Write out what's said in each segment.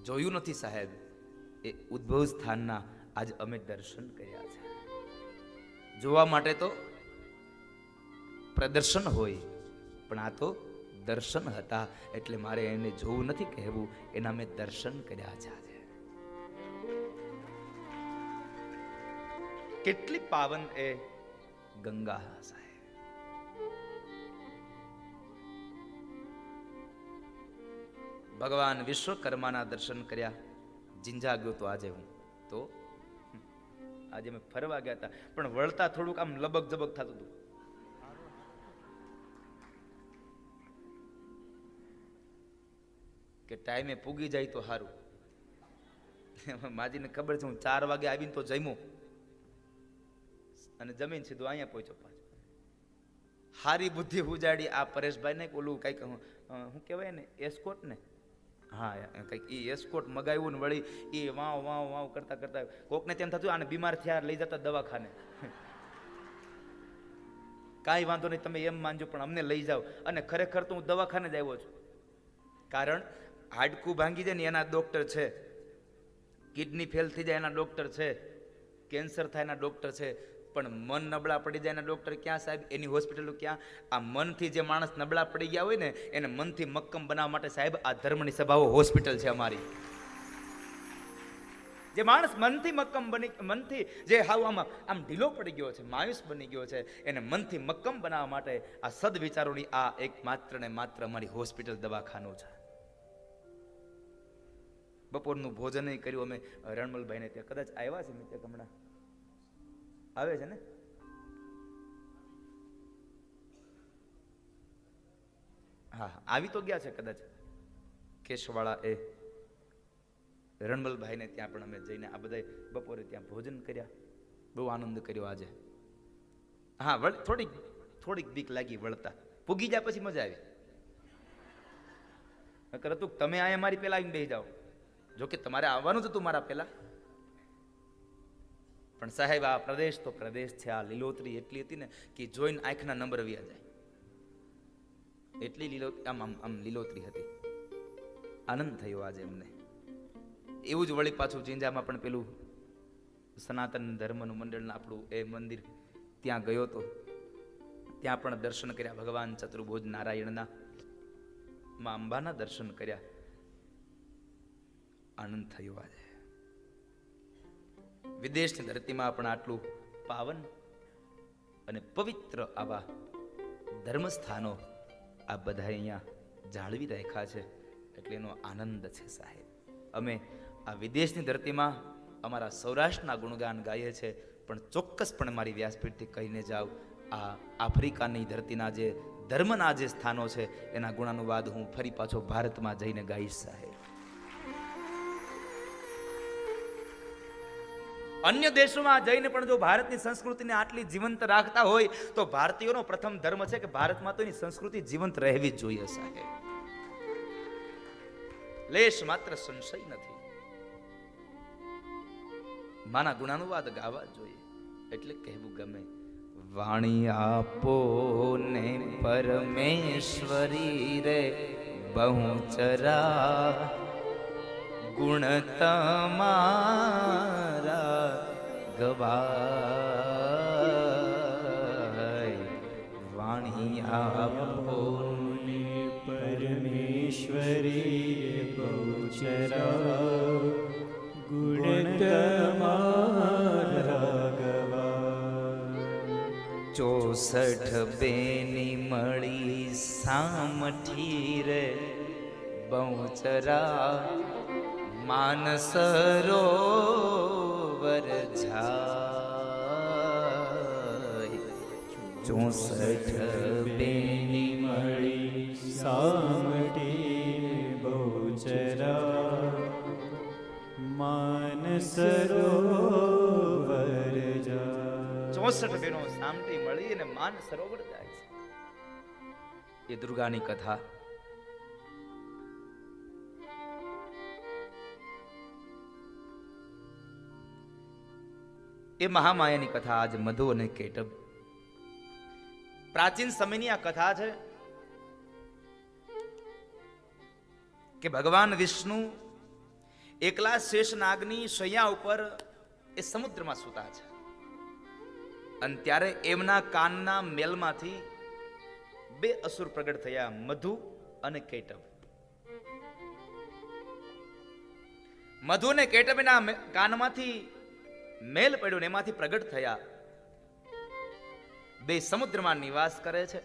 જોયું નથી સાહેબ, એ ઉદ્ભવ સ્થાનના આજ અમે દર્શન કર્યા છે. જોવા માટે તો પ્રદર્શન હોય, પણ આ તો દર્શન હતા, એટલે મારે એને જોવું નથી કહેવું, એના મેં દર્શન કર્યા છે. આજે કેટલી પાવન એ ગંગા સાહેબ. ભગવાન વિશ્વકર્માના દર્શન કર્યા. જિંજા ગયો તો આજે હું તો આજે મેં ફરવા ગયા હતા, પણ વળતા થોડુંક આમ લબક જબક થતું હતું. કે ટાઈમે પૂગી જાય તો સારું. માજીને ખબર છે હું 4 વાગે આવીને તો જમ્યો અને જમીન સીધું અહીંયા પહોંચ્યો પાછો. હારી બુદ્ધિ ઉજાડી આ પરેશભાઈ ને ઓલું કઈક શું કહેવાય ને, એસ્કોટ ને, હા કઈક એ એસ્કોટ મગાવ્યું ને વળી એ વાવ વાવ વાવ કરતા કરતા કોકને તેમ થતું આને બીમાર થયા લઈ જતા દવાખાને. કાંઈ વાંધો નહીં, તમે એમ માનજો, પણ અમને લઈ જાઓ. અને ખરેખર તો હું દવાખાને જ આવ્યો છું, કારણ હાડકું ભાંગી જાય ને એના ડોક્ટર છે, કિડની ફેલ થઈ જાય એના ડોક્ટર છે, કેન્સર થાય એના ડોક્ટર છે, પણ મન નબળા પડી જાય એના ડોક્ટર ક્યાં સાહેબ? એની હોસ્પિટલો ક્યાં? આ મનથી જે માણસ નબળા પડી ગયા હોય ને એને મનથી મક્કમ બનાવવા માટે સાહેબ આ ધર્મની સભાઓ હોસ્પિટલ છે અમારી. જે માણસ મનથી મક્કમ બની, મનથી જે હાવ આમ ઢીલો પડી ગયો છે, માયુસ બની ગયો છે, એને મનથી મક્કમ બનાવવા માટે આ સદવિચારોની આ એક માત્ર ને માત્ર અમારી હોસ્પિટલ દવાખાનું છે. બપોરનું ભોજન કર્યું અમે રણમલભાઈને ત્યાં, કદાચ આવ્યા છે મિત્ર, હમણાં આવે છે ને? હા આવી તો ગયા છે કદાચ કેશવાળા એ રણમલભાઈને ત્યાં પણ અમે જઈને આ બધા બપોરે ત્યાં ભોજન કર્યા, બહુ આનંદ કર્યો આજે. હા થોડીક બીક લાગી વળતા, પૂગી જાય પછી મજા આવી. નકર હતું તમે અહીંયા મારી પેલા આવીને બેસી જાઓ, જોકે તમારે આવવાનું જ હતું મારા પેલા, પણ સાહેબ આ પ્રદેશ તો પ્રદેશ છે. આ લીલોતરી એટલી હતી ને કે જોઈને આંખના નંબર વ્યા જાય, એટલી આમ લીલોતરી હતી. આનંદ થયો આજે અમને. એવું જ વળી પાછું જિંજામાં પણ પેલું સનાતન ધર્મનું મંડળનું આપણું એ મંદિર ત્યાં ગયો હતો, ત્યાં પણ દર્શન કર્યા ભગવાન ચતુર્ભુજ નારાયણના, મા અંબાના દર્શન કર્યા. આનંદ થયો આજે. વિદેશની ધરતીમાં પણ આટલું પાવન અને પવિત્ર આવા ધર્મસ્થાનો આ બધા અહીંયા જાળવી રાખ્યા છે, એટલે એનો આનંદ છે સાહેબ. અમે આ વિદેશની ધરતીમાં અમારા સૌરાષ્ટ્રના ગુણગાન ગાઈએ છીએ, પણ ચોક્કસપણે મારી વ્યાસપીઠથી કહીને જાઉં, આ આફ્રિકાની ધરતીના જે ધર્મના જે સ્થાનો છે એના ગુણાનુવાદ હું ફરી પાછો ભારતમાં જઈને ગાઈશ સાહેબ. અન્ય દેશોમાં જઈને પણ જો ભારતની સંસ્કૃતિને આટલી જીવંત રાખતા હોય તો ભારતીયોનો પ્રથમ ધર્મ છે કે ભારતમાં તો એની સંસ્કૃતિ જીવંત રહેવી જ જોઈએ સાહેબ. લેશ માત્ર સંશય નથી. માના ગુણાનુવાદ ગાવા જોઈએ, એટલે કહેવું ગમે. વાણી આપો ને પરમેશ્વરી રે બહુચરા, ગુણ તમારા ગવાય. વાણી આપો ને પરમેશ્વરી બહુચરા, ગુણ તમારા ગવાય. 64 બેની મળી સામઠી રે બહુચરા, માનસરોવર જાય. 64 બેની મળી સામટી બહુચરા, માનસરોવર જાય. 64 બેનો સામટી મળી અને માન સરોવર જાય છે. એ દુર્ગાની કથા. એ મહામાયાની કથા આજ મધુ અને કેટબ. પ્રાચીન સમયની આ કથા છે કે ભગવાન વિષ્ણુ એકલા શેષનાગની શૈયા ઉપર એ સમુદ્રમાં સૂતા છે. અને ત્યારે એમના કાનના મેલમાંથી બે અસુર પ્રગટ થયા, મધુ અને કેટભ. મધુ અને કેટભના કાનમાંથી મેલ પડ્યો ને એમાંથી પ્રગટ થયા. બે સમુદ્રમાં નિવાસ કરે છે.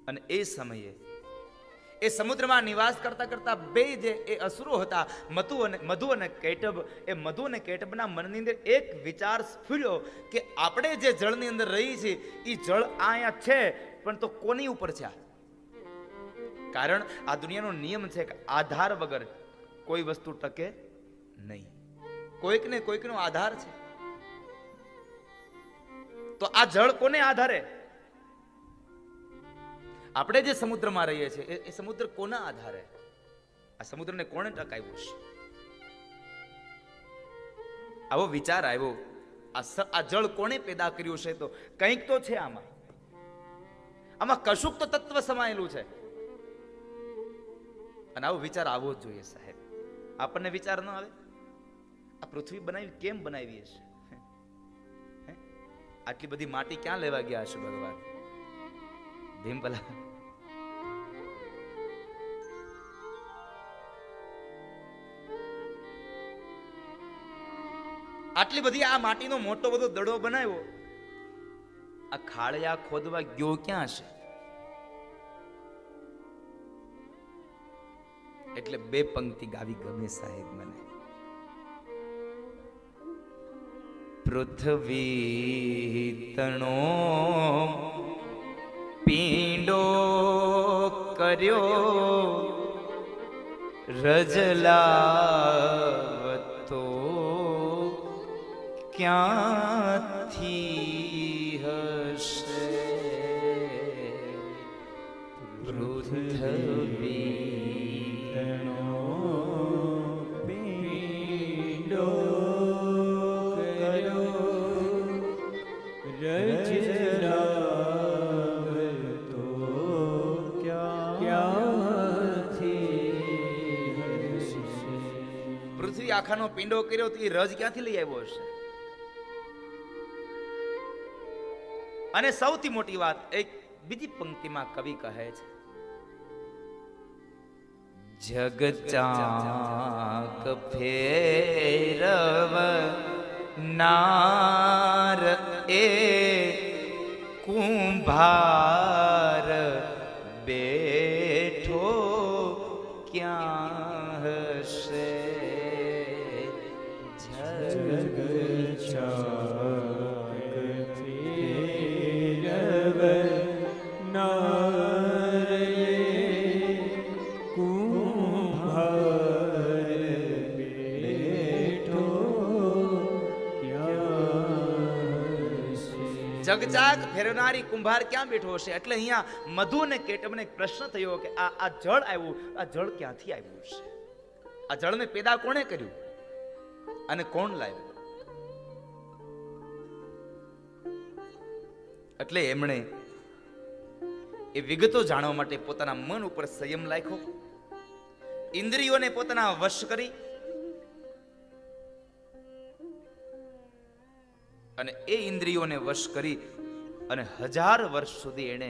અને એ સમયે એ સમુદ્રમાં નિવાસ કરતા કરતા બે જે એ અસુરો હતા, મધુ અને કેટભ, એ મધુ અને કેટભના મનની અંદર એક વિચાર સ્ફુર્યો કે આપણે જે જળની અંદર રહી છીએ એ જળ અહીંયા છે, પણ તો કોની ઉપર છે? કારણ આ દુનિયાનો નિયમ છે કે આધાર વગર કોઈ વસ્તુ ટકે નહીં. કોઈકને કોઈકનો આધાર છે. તો આ જળ કોને આધારે? આપણે જે સમુદ્રમાં રહીએ છીએ એ સમુદ્ર કોના આધારે? આ સમુદ્રને કોણે ટકાવ્યું છે? આવો વિચાર આવ્યો. આ જળ કોણે પેદા કર્યું છે? તો કંઈક તો છે આમાં. આમાં કશુંક તો તત્વ સમાયેલું છે. અને આવો વિચાર આવવો જ જોઈએ સાહેબ. આપણને વિચાર ન આવે? આ પૃથ્વી બનાવી કેમ બનાવી હશે? આટલી બધી માટી ક્યાં લેવા ગયા હશે ભગવાન? ભીમપલા આટલી બધી આ માટીનો મોટો બધો દડો બનાવ્યો, આ ખાળિયા ખોદવા ગયો ક્યાં હશે? એટલે બે પંક્તિ ગાવી ગમે સાહેબ મને. પૃથ્વી તણો પીંડો કર્યો, રજલાવતો ક્યાંથી હશે? પૃથ્વી આખાનો પીંડો કર્યો તો એ રજ ક્યાંથી લઈ આવ્યો હશે? અને સૌથી મોટી વાત એક બીજી પંક્તિમાં કવિ કહે છે, જગચાક ફેરવ નાર એ કુંભાર બેઠો ક્યાં હશે? જગજાગ ફેરવનારી કુંભાર ક્યાં બેઠો હશે? એટલે અહીંયા મધુ અને કેટભને એક પ્રશ્ન થયો કે આ જળ આવ્યું, આ જળ ક્યાંથી આવ્યું છે? આ જળને પેદા કોણે કર્યું અને કોણ લાવ્યું? એટલે એમણે એ વિગતો જાણવા માટે પોતાના મન ઉપર સંયમ રાખ્યો, ઇન્દ્રિયોને પોતાના વશ કરી અને એ ઇન્દ્રિયોને વશ કરી અને 1000 વર્ષ સુધી એણે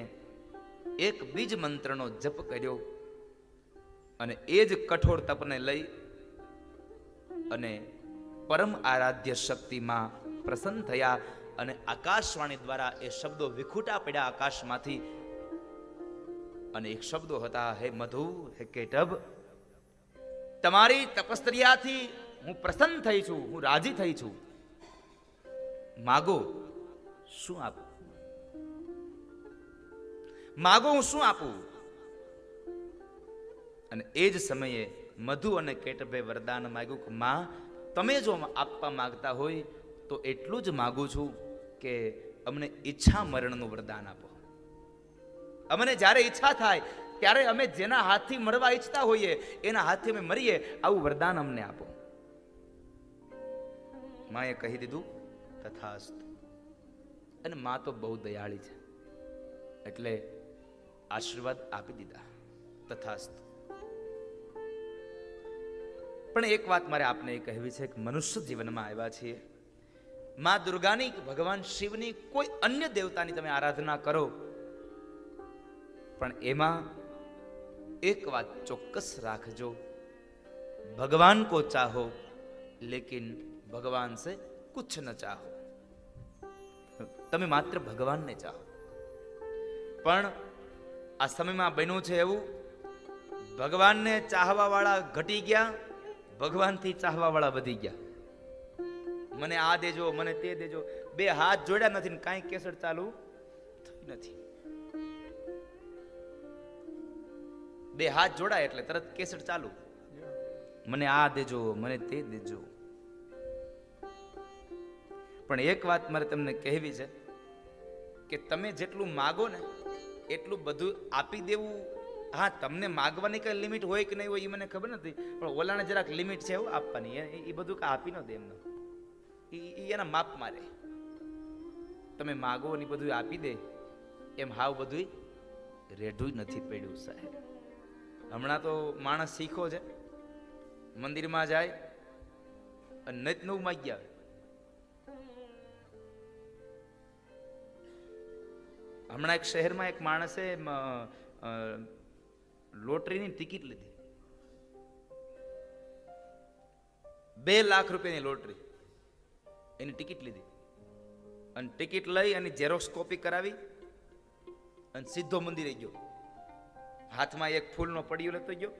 એક બીજ મંત્રનો જપ કર્યો. અને એ જ કઠોર તપને લઈ અને પરમ આરાધ્ય શક્તિમાં પ્રસન્ન થયા. અને આકાશવાણી દ્વારા એ શબ્દો વિખૂટા પડ્યા આકાશમાંથી. અને એક શબ્દો હતા, હે મધુ, હે કેટભ, તમારી તપસ્યાથી હું પ્રસન્ન થઈ છું, હું રાજી થઈ છું. માગો, શું આપું? માગો, હું શું આપું? અને એ જ સમયે મધુ અને કેટભે વરદાન માંગ્યું કે માં, તમે જો આપવા માંગતા હોય તો એટલું જ માગું છું કે અમને ઈચ્છા મરણનું વરદાન આપો. અમને જ્યારે ઈચ્છા થાય ત્યારે અમે જેના હાથથી મરવા ઈચ્છતા હોઈએ એના હાથથી અમે મરીએ, આવું વરદાન અમને આપો. માએ કહી દીધું, તથાસ્તુ. અને માં તો બહુ દયાળી છે એટલે આશીર્વાદ આપી દીધા, તથાસ્તુ. પણ એક વાત મારે આપને એ કહેવી છે કે મનુષ્ય જીવનમાં આવ્યા છીએ, માં દુર્ગાની ભગવાન શિવની કોઈ અન્ય દેવતાની તમે આરાધના કરો, પણ એમાં એક વાત ચોક્કસ રાખજો, ભગવાન કો ચાહો લેકિન ભગવાન સે કુછ ન ચાહો. તમે માત્ર ભગવાનને ચાહો. પણ આ સમયમાં બન્યું છે એવું, ભગવાનને ચાહવા વાળા ઘટી ગયા, ભગવાનથી ચાહવા વાળા વધી ગયા. મને આ દેજો, મને તે દેજો, બે હાથ જોડ્યા નથી ને કાંઈ કેસર ચાલુ થઈ નથી. બે હાથ જોડાય એટલે તરત કેસર ચાલુ, મને આ દેજો, મને તે દેજો. પણ એક વાત મારે તમને કહેવી છે કે તમે જેટલું માગો ને એટલું બધું આપી દેવું. હા, તમને માગવાની કઈ લિમિટ હોય કે નહીં હોય એ મને ખબર નથી, પણ ઓલાને જરાક લિમિટ છે એવું આપવાની. એ બધું કાંઈ આપી ન દે એમને, એના માપ મારે. તમે માગો ને બધું આપી દે એમ હાવ બધું રેઢું નથી પડ્યું સાહેબ. હમણાં તો માણસ શીખો છે, મંદિરમાં જાય અને નત નવું માગ્યા આવે. હમણાં એક શહેરમાં એક માણસે લોટરીની ટિકિટ લીધી, 2 લાખ રૂપિયાની લોટરી, એની ટિકિટ લીધી અને ટિકિટ લઈ અને ઝેરોક્સ કોપી કરાવી અને સીધો મંદિરે ગયો. હાથમાં એક ફૂલનો પડિયો લેતો ગયો,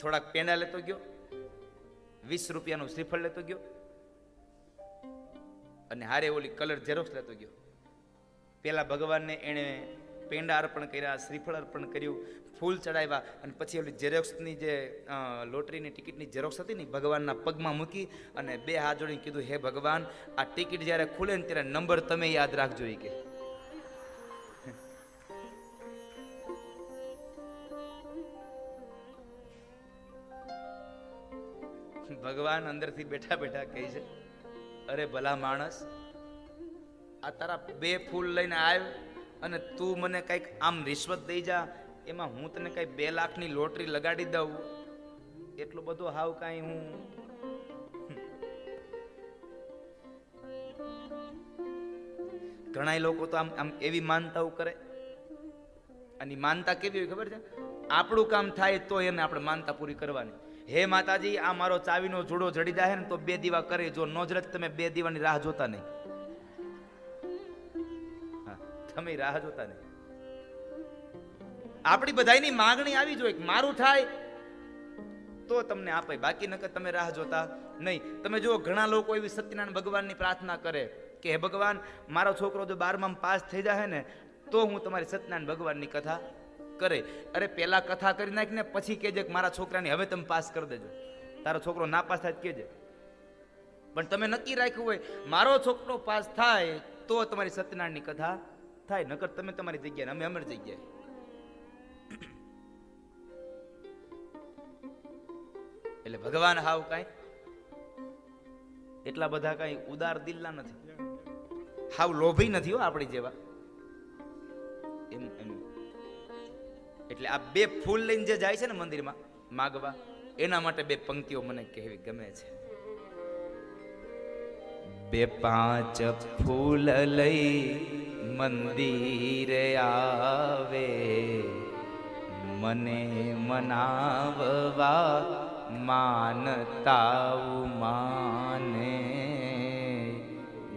થોડાક પેંડા લેતો ગયો, 20 રૂપિયાનું શ્રીફળ લેતો ગયો અને હારે ઓલી કલર ઝેરોક્સ લેતો ગયો. પેલા ભગવાનને એણે પેંડા અર્પણ કર્યા, શ્રીફળ અર્પણ કર્યું, ફૂલ ચડાવ્યા અને પછી ઓલી ઝેરોક્સની જે લોટરીની ટિકિટની ઝેરોક્સ હતી ને ભગવાનના પગમાં મૂકી અને 2 હાથ જોડીને કીધું, હે ભગવાન, આ ટિકિટ જ્યારે ખુલે ને ત્યારે નંબર તમે યાદ રાખજો. એ કે ભગવાન અંદરથી બેઠા બેઠા કહે છે, અરે ભલા માણસ, આ તારા 2 ફૂલ લઈને આવ્યો અને તું મને કઈક આમ રિશ્વત દઈ જા, એમાં હું તને કઈ 2 લાખની લોટરી લગાડી દઉં, એટલું બધું હાવ કાંઈ હું. ઘણા લોકો તો આમ એવી માનતાઓ કરે, અને માનતા કેવી હોય ખબર છે? આપણું કામ થાય તો એને આપણે માનતા પૂરી કરવાની. હે માતાજી, આ મારો ચાવીનો જોડો જડી જાય ને તો 2 દીવા કરે, જો ન જડે તમે 2 દીવાની રાહ જોતા નહીં. તમે રાહ જોતા નહીં. આપણી બધાની માંગણી આવી જોઈએ, મારું થાય તો તમને આપે, બાકી નકર તમે રાહ જોતા નહીં. તમે જુઓ, ઘણા લોકો એવી સત્યનારાયણ ભગવાનની પ્રાર્થના કરે કે હે ભગવાન, મારો છોકરો જો 12માં પાસ થઈ જાય ને તો હું તમારી સત્યનારાયણ ભગવાનની કથા કરે. અરે પેલા કથા કરી નાખીને પછી કહેજે કે મારા છોકરાની હવે તમે પાસ કરી દેજો. તારો છોકરો ના પાસ થાય કહેજે, પણ તમે નક્કી રાખ્યું હોય મારો છોકરો પાસ થાય તો તમારી સત્યનારાયણની કથા થાય, નકર તમે તમારી જગ્યાએ, અમે અમારી જગ્યાએ. એટલે ભગવાન હાવ કાંઈ એટલા બધા કાંઈ ઉદાર દિલના નથી, હાવ લોભી નથી હો આપણી જેવા. એમ એટલે આ 2 ફૂલ લઈને જે જાય છે ને મંદિરમાં માગવા, એના માટે 2 પંક્તિઓ મને કહેવી ગમે છે. 2-5 ફૂલ લઈ મંદિરે આવે, મને મનાવવા માનતા માને.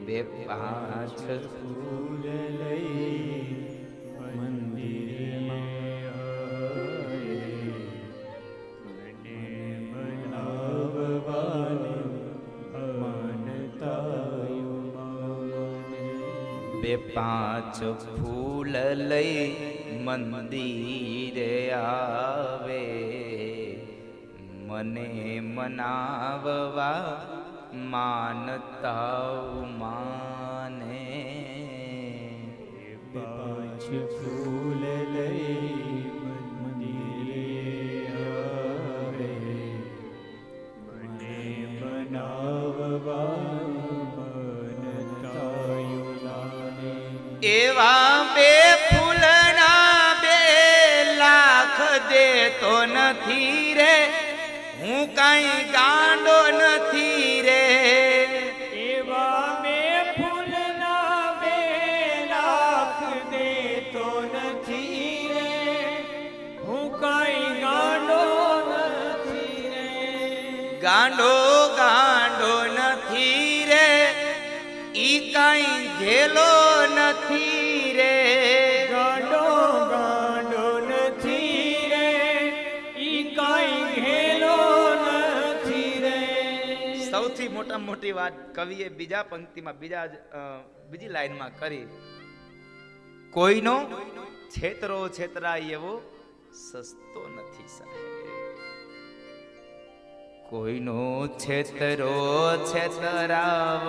2-5 ફૂલ લઈ મંદિરે આવે, મને મનાવવાને માનતાયો માને. 2-5 ફૂલ લઈ મંદિરે આવે, મને મનાવવા માનતા માને. 5 ફૂલ લઈ મંદિરે આવે, મને મનાવવા માનતાયો માને. એવા 2 ફૂલના 2 લાખ દેતો નથી રે કાંઈ ગાંડો નથી રે. એવા બે ફૂલના બે લાખ દેતો નથી રે, હું કાંઈ ગાંડો નથી રે. ગાંડો ગાંડો નથી રે, ઈ કાંઈ ઘેલો નથી રે. ગાંડો ગાંડો નથી રે, ઈ કાંઈ ઘેલો નથી રે. સૌથી મોટામાં મોટી વાત કવિએ બીજા પંક્તિમાં બીજી લાઈનમાં કરી. કોઈનો છેતરો છેતરાય એવો સસ્તો નથી સાહેબ. કોઈનો છેતરો છેતરાવ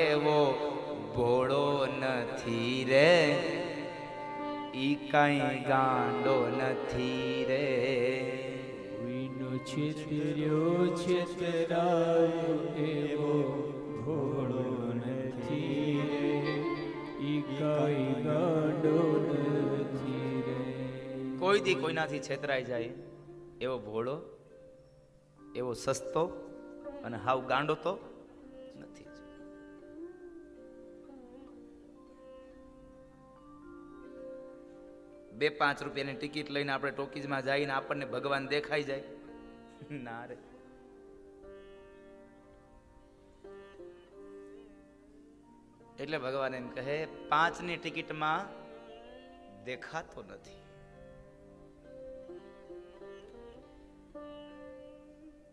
એવો ભોળો નથી રે, ઈ કાંઈ ગાંડો નથી રે. કોઈનો છેતર્યો છેતરાયો એવો ભોળો નથી રે, ઈ કાંઈ ગાંડો નથી રે. કોઈ દી કોઈનાથી છેતરાઈ જાય એવો ભોળો, એવો સસ્તો અને હાવ ગાંડો તો નથી જ. બે 5 રૂપિયાની ટિકિટ લઈને આપણે ટોકીઝમાં જઈને આપણને ભગવાન દેખાઈ જાય ના રે. એટલે ભગવાન એમ કહે 5ની ટિકિટમાં દેખાતો નથી.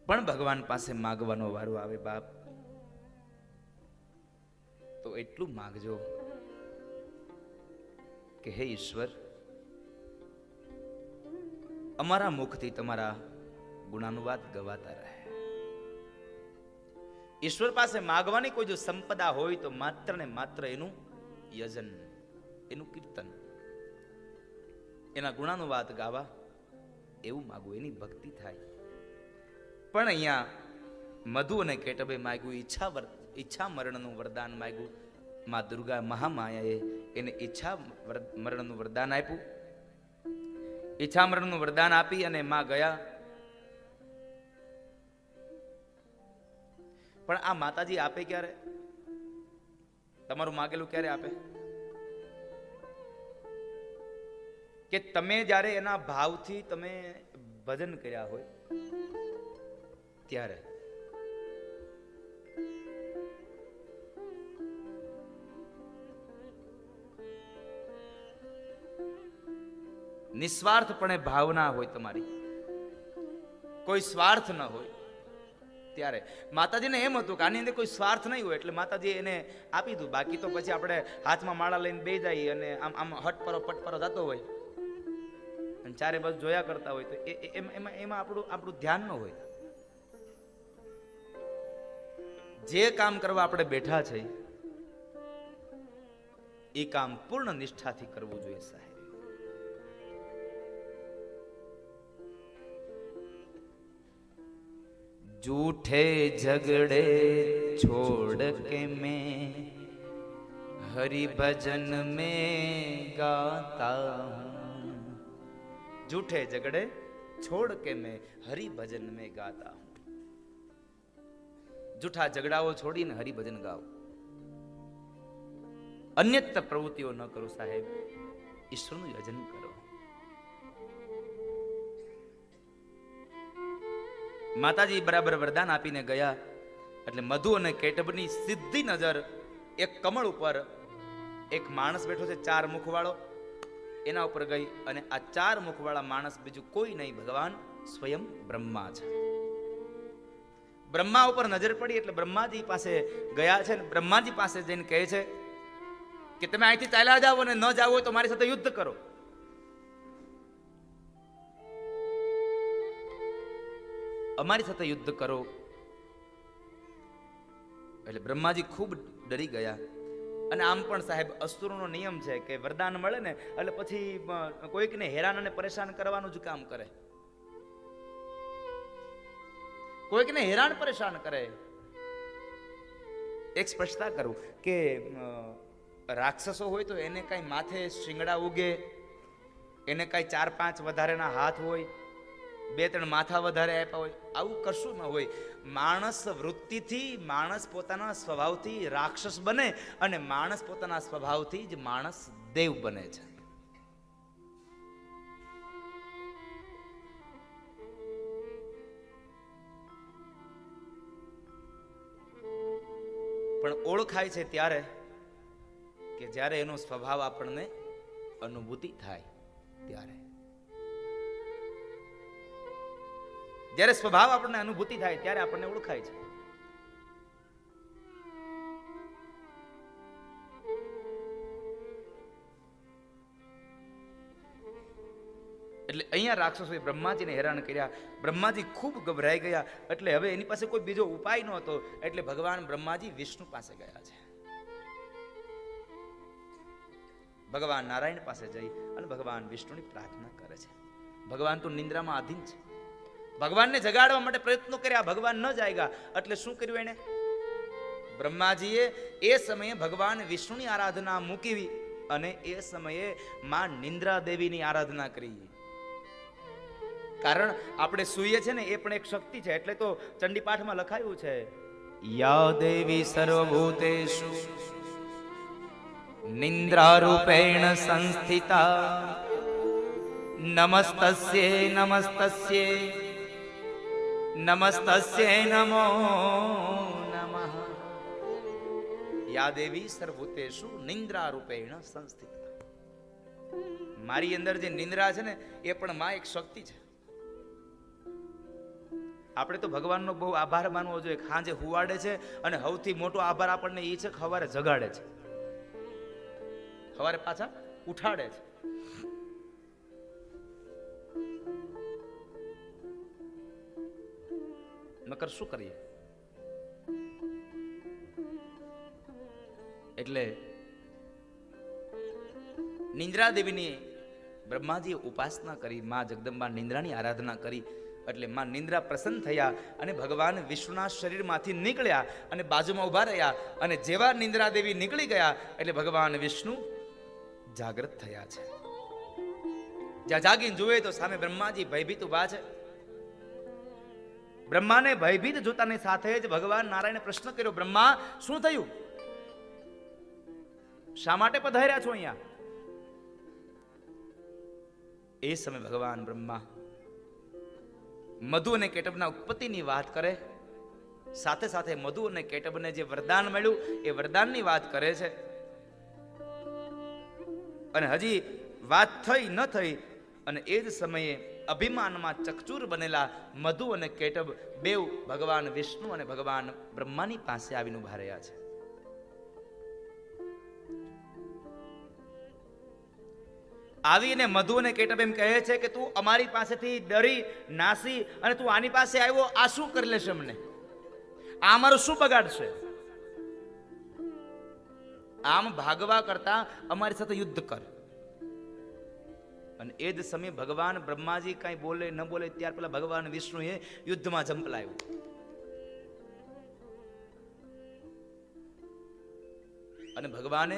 પણ ભગવાન પાસે માગવાનો વારો આવે બાપ તો એટલું માગજો કે હે ઈશ્વર, અમારા મુખથી તમારા ગુણાનુવાદ ગવાતા રહે. ઈશ્વર પાસે માગવાની કોઈ જો સંપદા હોય તો માત્ર ને માત્ર એનું યજન, એનું કીર્તન, એના ગુણાનુવાદ ગાવા એવું માગવું, એની ભક્તિ થાય. પણ અહીંયા મધુ અને કેટબે માગ્યું ઈચ્છા મરણનું વરદાન માગ્યું. માં દુર્ગા મહામાયાએ એને ઈચ્છા મરણનું વરદાન આપ્યું. ઈચ્છા મરણનું વરદાન આપી અને માં ગયા. પણ આ માતાજી આપે ક્યારે? તમારું માગેલું ક્યારે આપે? કે તમે જ્યારે એના ભાવથી તમે ભજન કર્યા હોય ત્યારે. નિસ્વાર્થપણે ભાવના હોય તમારી, કોઈ સ્વાર્થ ન હોય ત્યારે. માતાજીને એમ હતું કે આની અંદર કોઈ સ્વાર્થ નહીં હોય એટલે માતાજી એને આપી દીધું. બાકી તો પછી આપણે હાથમાં માળા લઈને બે જઈએ અને આમ આમ હટપરો પટપરો જતો હોય અને ચારે બાજુ જોયા કરતા હોય તો એમાં આપણું ધ્યાન ન હોય. જે કામ કરવા આપણે બેઠા છે એ કામ પૂર્ણ નિષ્ઠાથી કરવું જોઈએ સાહેબ. झूठे झगड़े छोड़ के मैं हरि भजन में गाता हूँ. झूठे झगड़े छोड़ के मैं हरि भजन में गाता हूँ. જૂઠા ઝઘડાઓ છોડીને હરિભજન ગાઓ. અન્યત્ર પ્રવૃત્તિઓ ન કરો સાહેબ, ઈશ્વરનું યજન કરો. માતાજી બરાબર વરદાન આપીને ગયા એટલે મધુ અને કેટબની સીધી નજર એક કમળ ઉપર એક માણસ બેઠો છે 4 મુખવાળો, એના ઉપર ગઈ અને આ 4 મુખવાળા માણસ બીજું કોઈ નહીં, ભગવાન સ્વયં બ્રહ્મા છે. બ્રહ્મા ઉપર નજર પડી એટલે બ્રહ્માજી પાસે ગયા છે. બ્રહ્માજી પાસે જઈને કહે છે કે તમે અહીંથી ચાલ્યા જાઓ અને ન જાવ હોય તો મારી સાથે યુદ્ધ કરો. અમારી સાથે યુદ્ધ કરો. એટલે બ્રહ્માજી ખૂબ ડરી ગયા. અને આમ પણ સાહેબ અસુરોનો નિયમ છે કે વરદાન મળે ને એટલે પછી કોઈકને હેરાન અને પરેશાન કરવાનું જ કામ કરે, કોઈકને હેરાન પરેશાન કરે. એક સ્પષ્ટતા કરું કે રાક્ષસો હોય તો એને કઈ માથે શિંગડા ઉગે, એને કઈ 4-5 વધારેના હાથ હોય, 2-3 માથા વધારે આપ્યા હોય, આવું કશું ન હોય. માણસ વૃત્તિથી, માણસ પોતાના સ્વભાવથી રાક્ષસ બને અને માણસ પોતાના સ્વભાવથી જ માણસ દેવ બને છે. પણ ઓળખાય છે ત્યારે કે જ્યારે એનો સ્વભાવ આપણને અનુભૂતિ થાય ત્યારે. જ્યારે સ્વભાવ આપણને અનુભૂતિ થાય ત્યારે આપણને ઓળખાય છે. એટલે અહીંયા રાક્ષસોએ બ્રહ્માજીને હેરાન કર્યા. બ્રહ્માજી ખૂબ ગભરાઈ ગયા. એટલે હવે એની પાસે કોઈ બીજો ઉપાય નહોતો. એટલે ભગવાન બ્રહ્માજી વિષ્ણુ પાસે ગયા છે. ભગવાન નારાયણ પાસે જઈ અને ભગવાન વિષ્ણુની પ્રાર્થના કરે છે. ભગવાન તો નિંદ્રામાં આધીન છે. ભગવાનને જગાડવા માટે પ્રયત્નો કર્યા, ભગવાન ન જાગ્યા. એટલે શું કર્યું એને? બ્રહ્માજીએ એ સમયે ભગવાન વિષ્ણુની આરાધના મૂકી અને એ સમયે માં નિંદ્રા દેવીની આરાધના કરી. કારણ આપણે સૂઈએ છે ને એ પણ એક શક્તિ છે. એટલે તો ચંડી પાઠમાં લખાયું છે, યા દેવી સર્વભૂતેષુ નિંદ્રારૂપેણ સંસ્થિતા નમસ્તસ્યે નમસ્તસ્યે નમસ્તસ્યે નમો નમઃ. યા દેવી સર્વભૂતેષુ નિંદ્રારૂપેણ સંસ્થિતા. મારી અંદર જે નિંદ્રા છે ને એ પણ માં એક શક્તિ છે. આપણે તો ભગવાનનો બહુ આભાર માનવો જોઈએ. સાંજે હુવાડે છે અને સૌથી મોટો આભાર આપણને એ છે કે સવારે જગાડે છે, સવારે પાછા ઉઠાડે છે. નકર શું કરીએ? એટલે નિંદ્રા દેવીની બ્રહ્માજીએ ઉપાસના કરી, માં જગદંબા નિંદ્રાની આરાધના કરી. એટલે માં નિંદ્રા પ્રસન્ન થયા અને ભગવાન વિષ્ણુના શરીરમાંથી નીકળ્યા અને બાજુમાં ઉભા રહ્યા. અને જેવા નિંદ્રા દેવી નીકળી ગયા એટલે ભગવાન વિષ્ણુ જાગૃત થયા છે. જ્યાં જાગીને જુએ તો સામે બ્રહ્માજી ભયભીત ઉભા છે. બ્રહ્માને ભયભીત જોતાની સાથે જ ભગવાન નારાયણે પ્રશ્ન કર્યો, બ્રહ્મા શું થયું? શા માટે પધાર્યા છો અહીંયા? એ સમય ભગવાન બ્રહ્મા મધુ અને કેટબના ઉત્પત્તિની વાત કરે. સાથે સાથે મધુ અને કેટબને જે વરદાન મળ્યું એ વરદાનની વાત કરે છે. અને હજી વાત થઈ ન થઈ અને એ જ સમયે અભિમાનમાં ચકચૂર બનેલા મધુ અને કેટબ બેવ ભગવાન વિષ્ણુ અને ભગવાન બ્રહ્માની પાસે આવીને ઉભા રહ્યા છે. આવીને મધુ અને કેટબ એમ કહે છે કે તું અમારી પાસેથી ડરી નાસી અને તું આની પાસે આવ્યો, આ શું કરી લેશે અમને? આ અમારું શું બગાડશે? આમ ભાગવા કરતા અમારી સાથે યુદ્ધ કર. અને એ જ સમયે ભગવાન બ્રહ્માજી કઈ બોલે ન બોલે ત્યાર પેલા ભગવાન વિષ્ણુએ યુદ્ધમાં ઝંપલાવ્યું. અને ભગવાને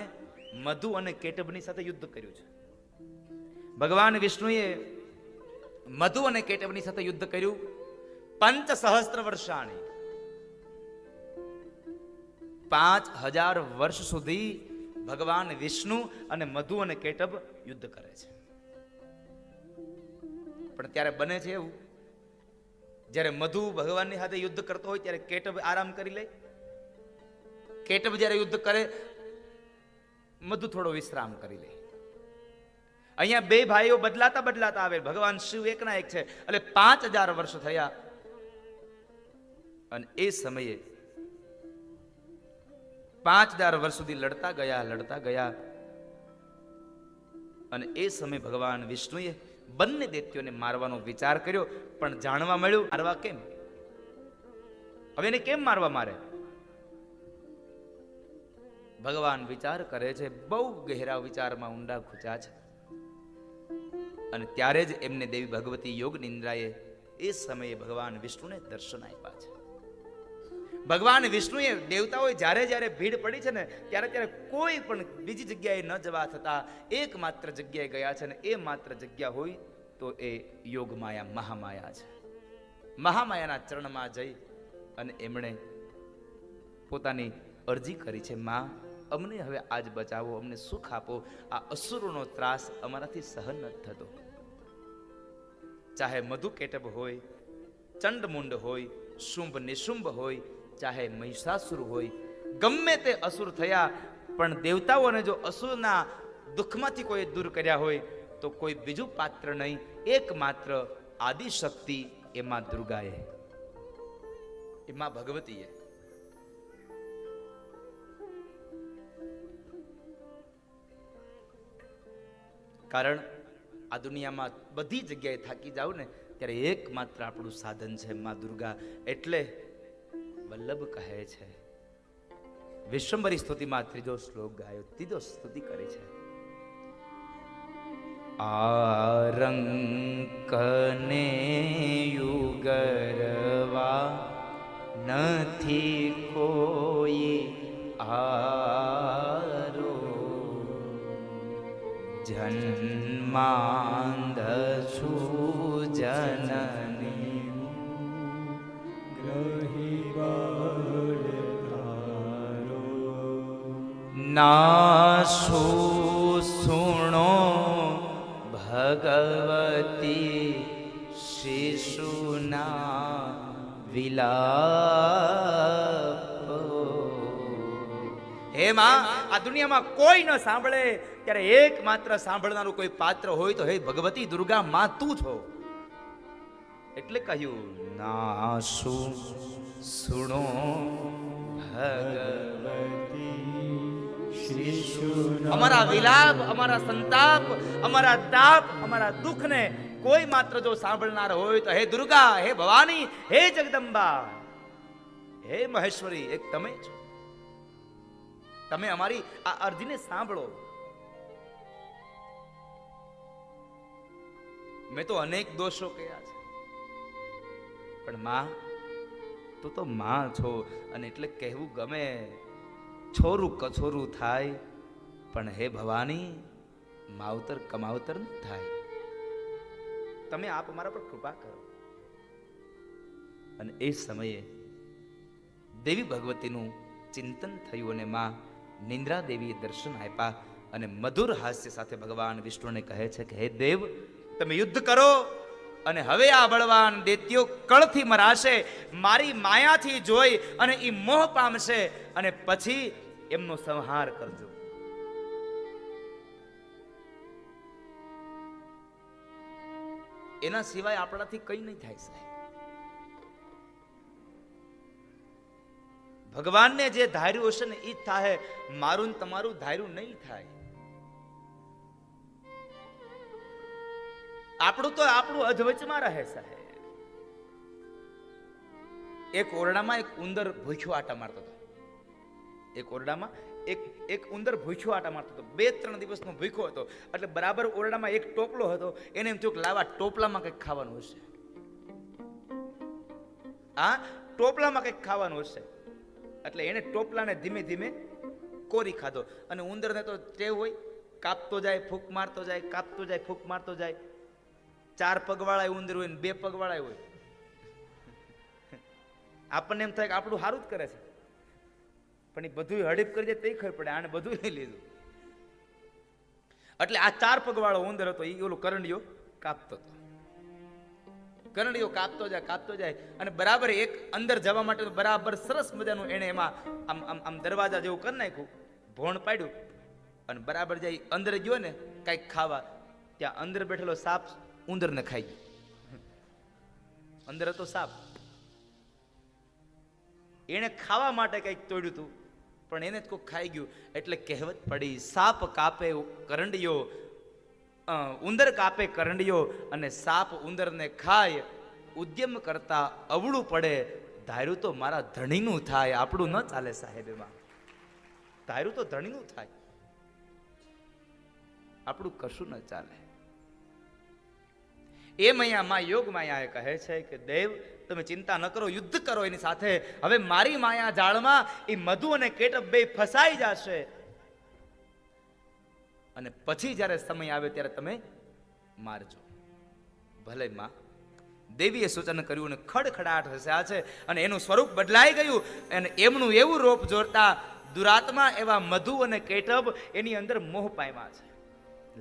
મધુ અને કેટબની સાથે યુદ્ધ કર્યું છે. ભગવાન વિષ્ણુએ મધુ અને કેટબની સાથે યુદ્ધ કર્યું 5 સહસ્ત્ર વર્ષાણી. 5000 વર્ષ સુધી ભગવાન વિષ્ણુ અને મધુ અને કેટબ યુદ્ધ કરે છે. પણ ત્યારે બને છે એવું, જ્યારે મધુ ભગવાનની સાથે યુદ્ધ કરતો હોય ત્યારે કેટબ આરામ કરી લે. કેટબ જ્યારે યુદ્ધ કરે મધુ થોડો વિશ્રામ કરી લે. અહીંયા બે ભાઈઓ બદલાતા બદલાતા આવે. ભગવાન શિવ એકના એક છે. એટલે 5000 વર્ષ થયા અને એ સમયે 5000 વર્ષ સુધી લડતા ગયા અને એ સમયે ભગવાન વિષ્ણુએ બંને દૈત્યોને મારવાનો વિચાર કર્યો. પણ જાણવા મળ્યું મારવા કેમ? હવે એને કેમ મારવા મારે? ભગવાન વિચાર કરે છે, બહુ ગહેરા વિચારમાં ઊંડા ખૂચ્યા છે. અને ત્યારે જ એમને દેવી ભગવતી યોગ નિંદ્રાએ એ સમયે ભગવાન વિષ્ણુને દર્શન આપ્યા છે. ભગવાન વિષ્ણુએ દેવતાઓએ જ્યારે જ્યારે ભીડ પડી છે ને ત્યારે ત્યારે કોઈ પણ બીજી જગ્યાએ ન જવા થતા એકમાત્ર જગ્યાએ ગયા છે. ને એ માત્ર જગ્યા હોય તો એ યોગમાયા મહામાયા છે. મહામાયાના ચરણમાં જઈ અને એમણે પોતાની અરજી કરી છે, માં અમને હવે આજ બચાવો, અમને સુખ આપો, આ અસુરોનો ત્રાસ અમારાથી સહન નથી થતો. ચાહે મધુકેટભ હોય, ચંડમુંડ હોય, શુંભ નિશુંભ હોય, ચાહે મહિષાસુર હોય, ગમે તે અસુર થયા, પણ દેવતાઓને જો અસુરના દુઃખમાંથી કોઈ દૂર કર્યા હોય તો કોઈ બીજું પાત્ર નહીં, એકમાત્ર આદિશક્તિ એમાં દુર્ગાએ, એમાં ભગવતીએ. કારણ આ દુનિયામાં બધી જગ્યાએ થાકી જાવ ને ત્યારે એકમાત્ર આપણું સાધન છે માં દુર્ગા. એટલે વલ્લભ કહે છે, વિશ્વંભરી સ્તુતિમાં ત્રીજો શ્લોક ગાયો, ત્રીજો સ્તુતિ કરે છે. આરંકને યુગરવા નથી કોઈ આરો, જન્માંધ છું જનની ગ્રહી બાળકારો, નાશુ સુણો ભગવતી શિશુના વિલાપ. હે માં, આ દુનિયામાં કોઈ ન સાંભળે ત્યારે એકમાત્ર સાંભળનારું કોઈ પાત્ર હોય તો હે ભગવતી દુર્ગા માં તું છો. એટલે કહ્યું, નાશુ સુણો ભગવતી શિશુના અમારા વિલાપ, અમારા સંતાપ, અમારા તાપ, અમારા દુઃખને કોઈ માત્ર જો સાંભળનાર હોય તો હે દુર્ગા, હે ભવાની, હે જગદંબા, હે મહેશ્વરી, એક તમે છો. તમે અમારી આ અરજીને સાંભળો. મેં તો અનેક દોષો કર્યા છે, પણ માં તું તો માં છો, અને એટલે કહેવું ગમે, છોરું કછોરું થાય પણ હે ભવાની માવતર કમાવતર ન થાય. તમે આપ અમારા પર કૃપા કરો. અને એ સમયે દેવી ભગવતીનું ચિંતન થયું અને માં નિંદ્રા દેવીએ દર્શન આપ્યા અને મધુર હાસ્ય સાથે ભગવાન વિષ્ણુને કહે છે કે હે દેવ, તમે યુદ્ધ કરો અને હવે આ બળવાન દૈત્યો કળથી મરાશે, મારી માયાથી જોઈ અને એ મોહ પામશે અને પછી એમનો સંહાર કરજો. એના સિવાય આપણાથી કઈ નહીં થાય સાહેબ. ભગવાનને જે ધાર્યું હશે ને એ જ થાય, મારું ને તમારું ધાર્યું નહીં થાય. આપણું તો આપણું અધવચમાં રહે સાહેબ. એક ઓરડામાં એક ઉંદર ભૂખ્યો આટા મારતો હતો. એક ઓરડામાં એક ઉંદર ભૂખ્યો આટા મારતો હતો. 2-3 દિવસનો ભૂખ્યો હતો. એટલે બરાબર ઓરડામાં એક ટોપલો હતો. એને એમ થયું કે લાવા ટોપલામાં કંઈક ખાવાનું હશે. આ ટોપલામાં કંઈક ખાવાનું હશે. એટલે એને ટોપલાને ધીમે ધીમે કોરી ખાધો. અને ઉંદરને તો ટેવ હોય, કાપતો જાય, ફૂંક મારતો જાય, કાપતો જાય, ફૂંક મારતો જાય. 4 પગવાળા ઉંદર હોય ને 2 પગવાળા હોય. આપણને એમ થાય કે આપણું સારું જ કરે છે, પણ એ બધું હડીપ કરી જાય તો ખબર પડે આને બધું લઈ લીધું. એટલે આ 4 પગવાળો ઉંદર હતો, એ ઓલો કરંડિયો કાપતો હતો. કરંડિયો કાપતો જાય અને બરાબર એક અંદર જવા માટે બરાબર સરસ મજાનું એને એમાં આમ આમ આમ દરવાજા જેવું કરી નાખ્યું, ભોણ પાડ્યું અને બરાબર જાય અંદર ગયો ને કાંઈક ખાવા, ત્યાં અંદર બેઠેલો સાપ ઉંદરને ખાઈ ગયો. અંદર હતો સાપ, એને ખાવા માટે કંઈક તોડ્યું હતું પણ એને જ કોઈ ખાઈ ગયું. એટલે કહેવત પડી, સાપ કાપે કરંડિયો, ઉંદર કાપે કરંડિયો અને સાપ ઉંદરને ખાય. ઉદ્યમ કરતા અવળું પડે, ધાર્યું તો મારા ધણીનું થાય. આપણું ન ચાલે સાહેબ. એમાં ધાર્યું તો ધણીનું થાય, આપણું કશું ન ચાલે. એ મૈયામાં યોગ માયાએ કહે છે કે દેવ, તમે ચિંતા ન કરો, યુદ્ધ કરો એની સાથે. હવે મારી માયા જાળમાં એ મધુ અને કેટપ બે ફસાઈ જશે અને પછી જ્યારે સમય આવે ત્યારે તમે મારજો. ભલે માં, દેવીએ સૂચન કર્યું અને ખડખડાટ હસ્યા છે અને એનું સ્વરૂપ બદલાઈ ગયું અને એમનું એવું રૂપ જોરતા દુરાત્મા એવા મધુ અને કેટભ એની અંદર મોહ પામ્યા છે.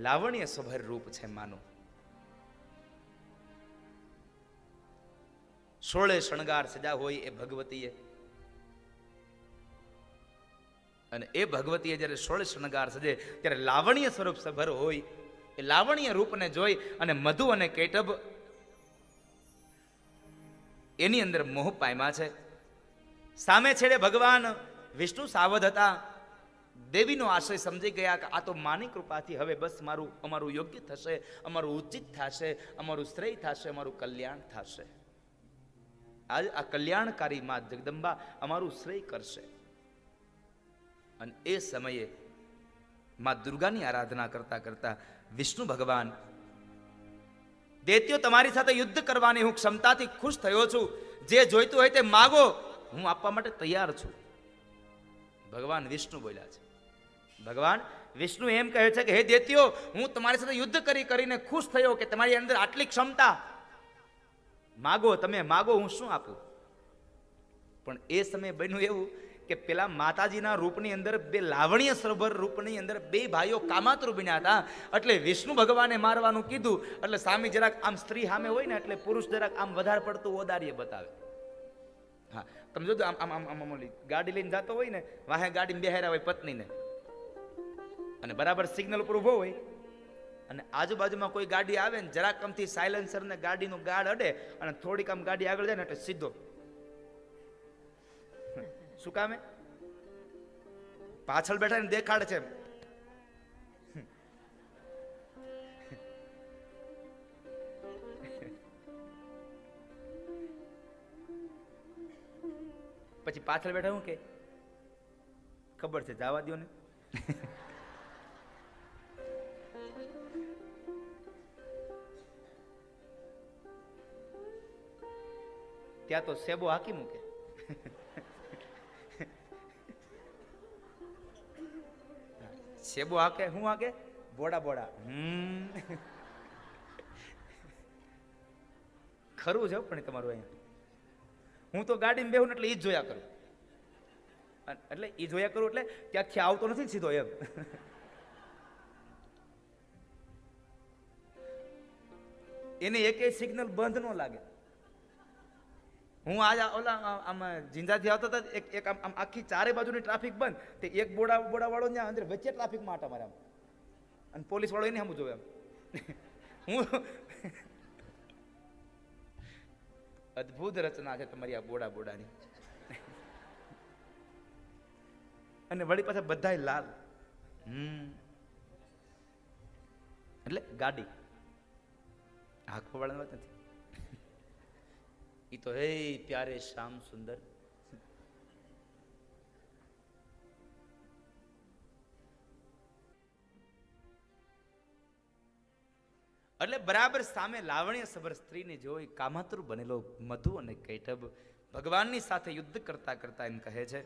લાવણ્ય સભર રૂપ છે માનું. 16 શણગાર સજા હોય એ ભગવતીએ, અને એ ભગવતીએ જ્યારે 16 શણગાર સજે ત્યારે લાવણ્ય સ્વરૂપ સભર હોય એ લાવણ્ય રૂપને જોઈ અને મધુ અને કેટભ એની અંદર મોહ પામ્યા છે. સામે છેડે ભગવાન વિષ્ણુ સાવધ હતા. દેવીનો આશય સમજી ગયા કે આ તો માની કૃપાથી હવે બસ અમારું યોગ્ય થશે, અમારું ઉચિત થશે, અમારું શ્રેય થશે, અમારું કલ્યાણ થશે. આજ આ કલ્યાણકારી માં જગદંબા અમારું શ્રેય કરશે. અને એ સમયે માં દુર્ગાની આરાધના કરતા કરતા વિષ્ણુ ભગવાન, દૈત્યો તમારી સાથે યુદ્ધ કરવાની હું ક્ષમતાથી ખુશ થયો છું, જે જોઈતું હોય તે માગો, હું આપવા માટે તૈયાર છું. ભગવાન વિષ્ણુ બોલ્યા છે. ભગવાન વિષ્ણુ એમ કહે છે કે હે દૈત્યો, હું તમારી સાથે યુદ્ધ કરીને ખુશ થયો કે તમારી અંદર આટલી ક્ષમતા, માગો, તમે માગો, હું શું આપું. પણ એ સમયે બન્યું એવું કે પેલા માતાજીના રૂપની અંદર બે લાવણ્ય સભર રૂપની અંદર બે ભાઈઓ કામાતુર બન્યા હતા. એટલે વિષ્ણુ ભગવાને મારવાનું કીધું એટલે સામે જરાક આમ સ્ત્રી સામે હોય ને એટલે પુરુષ જરાક આમ વધારે પડતું ઓદાર્ય બતાવે. હા, તમે જોજો આમ આમ આમ આમ ઓલી ગાડી લઈને જતો હોય ને, વાહે ગાડીમાં બેહાર્યા હોય પત્નીને, અને બરાબર સિગ્નલ ઉપર ઊભો હોય અને આજુબાજુમાં કોઈ ગાડી આવે ને જરાક આમથી સાયલેન્સર ને ગાડીનું ગાડ અડે અને થોડીક આમ ગાડી આગળ જાય ને એટલે સીધો. શું કામે? પાછળ બેઠા ને દેખાડે છે. પછી પાછળ બેઠા હું કે ખબર છે, જવા દો ને. ત્યાં તો સેબો હાકી મૂકે. સેબો હાકે, હું હાકે? બોડા બોડા. ખરું છે પણ તમારું અહીંયા. હું તો ગાડીમાં બેહું એટલે ઈ જ જોયા કરું. એટલે ઈ જોયા કરું એટલે ત્યાંથી આવતો નથી ને સીધો એમ. એને એકેય સિગ્નલ બંધ ન લાગે. હું આજ ઓલા આમ જિંદાથી આવતો હતો, એક આમ આખી ચારે બાજુની ટ્રાફિક બંધ, તે એક બોડા વાળો ત્યાં અંદર વચ્ચે ટ્રાફિકમાં આટા મારે આમ, અને પોલીસ વાળો એને સામું જોવે એમ. હું અદ્ભુત રચના છે તમારી આ બોડાની. અને વળી પાછા બધાય લાલ. એટલે ગાડી આંખો વાળાની વાત નથી. ઈ તો હે પ્યારે શ્યામ સુંદર. એટલે બરાબર સામે લાવણ્ય સભર સ્ત્રીને જોઈ કામાતુર બનેલો મધુ અને કૈટભ ભગવાનની સાથે યુદ્ધ કરતા કરતા એમ કહે છે.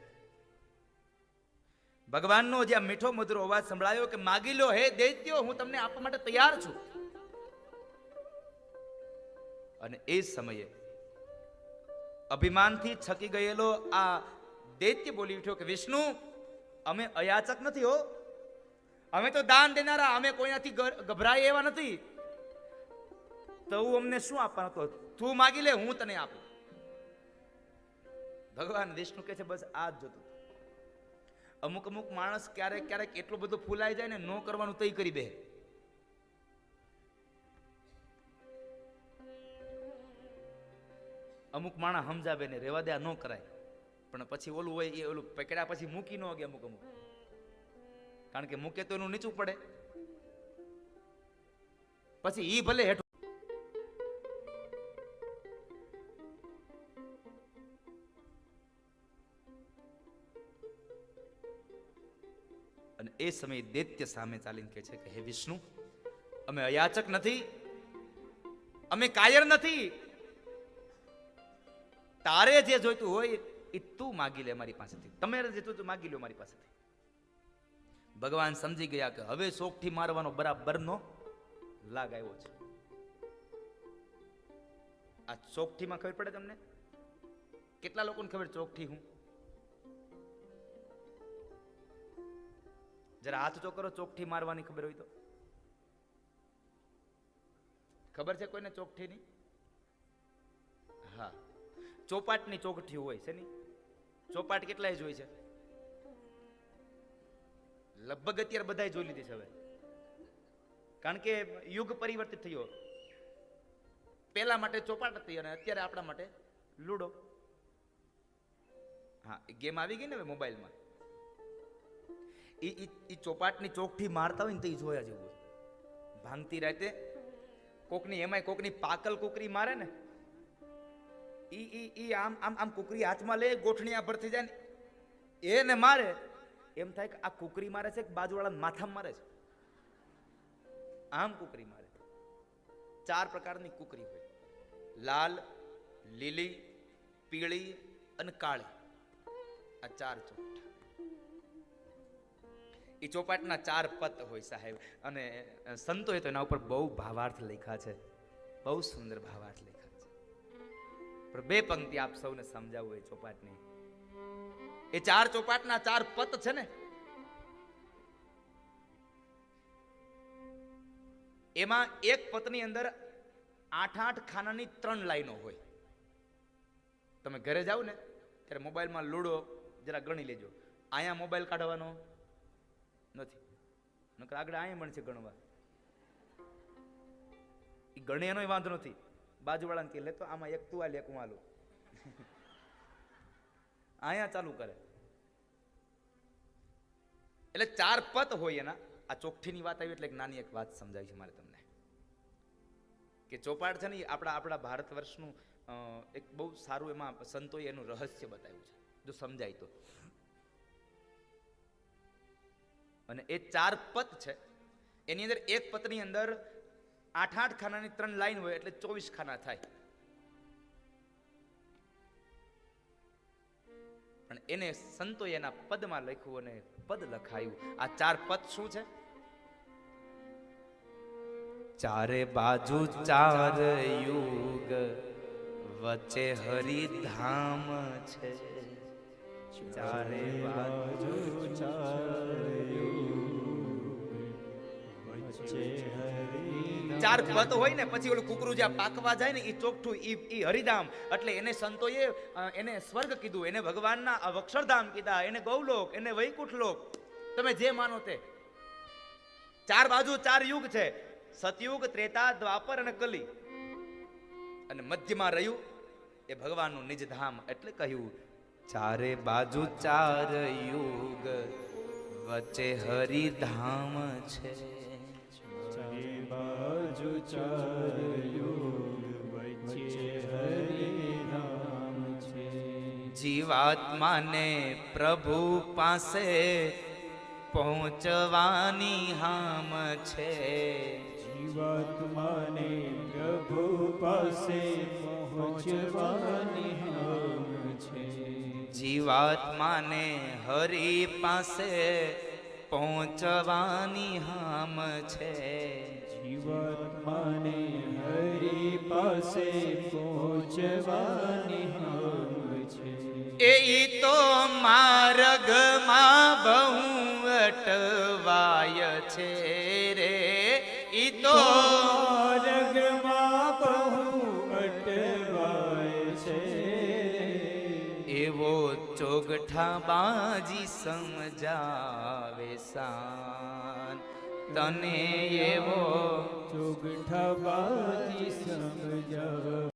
ભગવાનનો જે મીઠો મધુર અવાજ સંભળાયો કે માગી લો હે દૈત્યો, હું તમને આપવા માટે તૈયાર છું. અને એ સમયે અભિમાનથી છકી ગયેલો આ દૈત્ય બોલી ઉઠ્યો કે વિષ્ણુ, અમે અયાચક નથી હો, અમે તો દાન દેનારા, અમે કોઈનાથી ગભરાય એવા નથી. તો અમને શું આપવાનો હતો? તું માગી લે, હું તને આપું. ભગવાન વિષ્ણુ કહે છે બસ આ જ જોતું. અમુક માણસ ક્યારેક ક્યારેક એટલો બધો ફૂલાઈ જાય ને, નો કરવાનું તય કરી બે. અમુક માણસ સમજાવે ને રેવા દે, ન કરાય. પણ પછી ઓલું હોય એ ઓલું પકડ્યા પછી મૂકી ન ગયા અમુક. કારણ કે મૂકે તો એનું નીચું પડે, પછી ઈ ભલે હેઠું. અને એ સમયે દૈત્ય સામે ચાલીને કહે છે કે હે વિષ્ણુ, અમે અયાચક નથી, અમે કાયર નથી. તારે જે જોઈતું હોય એ તું માગી લે મારી પાસેથી, તમે જે જોઈતું માગી લો મારી પાસેથી. ભગવાન સમજી ગયા કે હવે શોખથી મારવાનો બરાબરનો લાગ આવ્યો છે. આ ચોકઠીમાં ખબર પડે તમને? કેટલા લોકોને ખબર ચોકઠી હું? જરા હાથ ઊંચો કરો, ચોકઠી મારવાની ખબર હોય તો. ખબર છે કોઈને ચોકઠીની? હા, ચોપાટની ચોકઠી હોય છે ની. ચોપાટ કેટલાય જોઈ છે? લગભગ અત્યારે બધાય જોઈ લીધી છે હવે, કારણ કે યુગ પરિવર્તિત થયો. પેલા માટે ચોપાટ હતી અને અત્યારે આપણા માટે લૂડો. હા, ગેમ આવી ગઈ ને હવે મોબાઈલમાં. ઈ ચોપાટની ચોકઠી મારતા હોય ને તો ઈ જોયા જેવું હોય. ભાંગતી રાતે કોકની, એમાંય કોકની પાકલ કુકરી મારે ને, ઈ આમ આમ આમ કુકરી હાથમાં લે, ગોઠણી આ ભરતી જાય ને એને મારે, એમ થાય કે આ કુકરી મારે છે કે બાજુવાળા માથામાં મારે છે. આમ કુકરી મારે. 4 પ્રકારની કુકરી હોય: લાલ, લીલી, પીળી અને કાળી. આ 4 ચોકઠા. એ ચોપાટના 4 પત હોય સાહેબ. અને સંતોએ તો એના ઉપર બહુ ભાવાર્થ લખ્યા છે, બહુ સુંદર ભાવાર્થ લખ્યા છે. પણ 2 પંક્તિ આપ સૌને સમજાવું એ ચોપાટની. એ 4 ચોપાટના 4 પત છે ને, એમાં એક પતની અંદર 8 ખાનાની 3 લાઈનો હોય. તમે ઘરે જાઓ ને ત્યારે મોબાઈલમાં લૂડો જરા ગણી લેજો. અહીંયા મોબાઈલ કાઢવાનો નથી, નકર આગળ અહીંયા મળશે ગણવા. એ ગણે એનો વાંધો નથી, બાજુવાળાને કે લે તો આમાં એક તું આલે, એક હું આલું. અહીંયા ચાલુ કરે. એટલે 4 પત હોય એના. આ ચોકઠીની વાત આવી એટલે એક નાની એક વાત સમજાવી છે મારે તમને, કે ચોપાટ છે ને એ આપણા ભારત વર્ષનું એક બહુ સારું, એમાં સંતોએ એનું રહસ્ય બતાવ્યું છે, જો સમજાય તો. અને એ 4 પત છે, એની અંદર એક પતની અંદર 8 ખાનાની 3 લાઈન હોય, એટલે 24 ખાના થાય. પણ એને સંતોએ એના પદમાં લખ્યું અને પદ લખાયું. આ 4 પદ શું છે? ચારે બાજુ 4 યુગ, વચ્ચે હરિધામ છે. ચારે બાજુ 4 યુગ, વચ્ચે હરિધામ. 4 પત હોય ને પછી ઓલું કુકરું જ્યાં પાકવા જાય ને એ ચોકઠું, ઈ હરિધામ. એટલે એને સંતોએ એને સ્વર્ગ કીધું, એને ભગવાનના અક્ષરધામ કીધા, એને ગૌલોક, એને વૈકુંઠ લોક, તમે જે માનો તે. 4 બાજુ 4 યુગ છે: સતયુગ, ત્રેતા, દ્વાપર અને કલી. અને મધ્યમાં રહ્યું એ ભગવાનનું નિજ ધામ. એટલે કહ્યું ચારે બાજુ 4 યુગ, વચ્ચે હરિધામ છે. ચારે બાજુ 4 યુગ, વચ્ચે હરિધામ છે. જીવાત્માને પ્રભુ પાસે પહોંચવાની હામ છે. જીવાત્માને પ્રભુ પાસે પહોંચવાની હામ છે. જીવાત્માને હરિ પાસે પહોંચવાની હામ છે. જીવાત્માને હરિ પાસે પહોંચવાની હામ છે. એ તો માર્ગમાં બહુ અટવાય છે રે. ઈ તો માર્ગમાં બહુ અટવાય છે. એવો ચોગઠા બાજી સમજાવે સાન તને, એવો ચોગઠા બાજી સમજાવ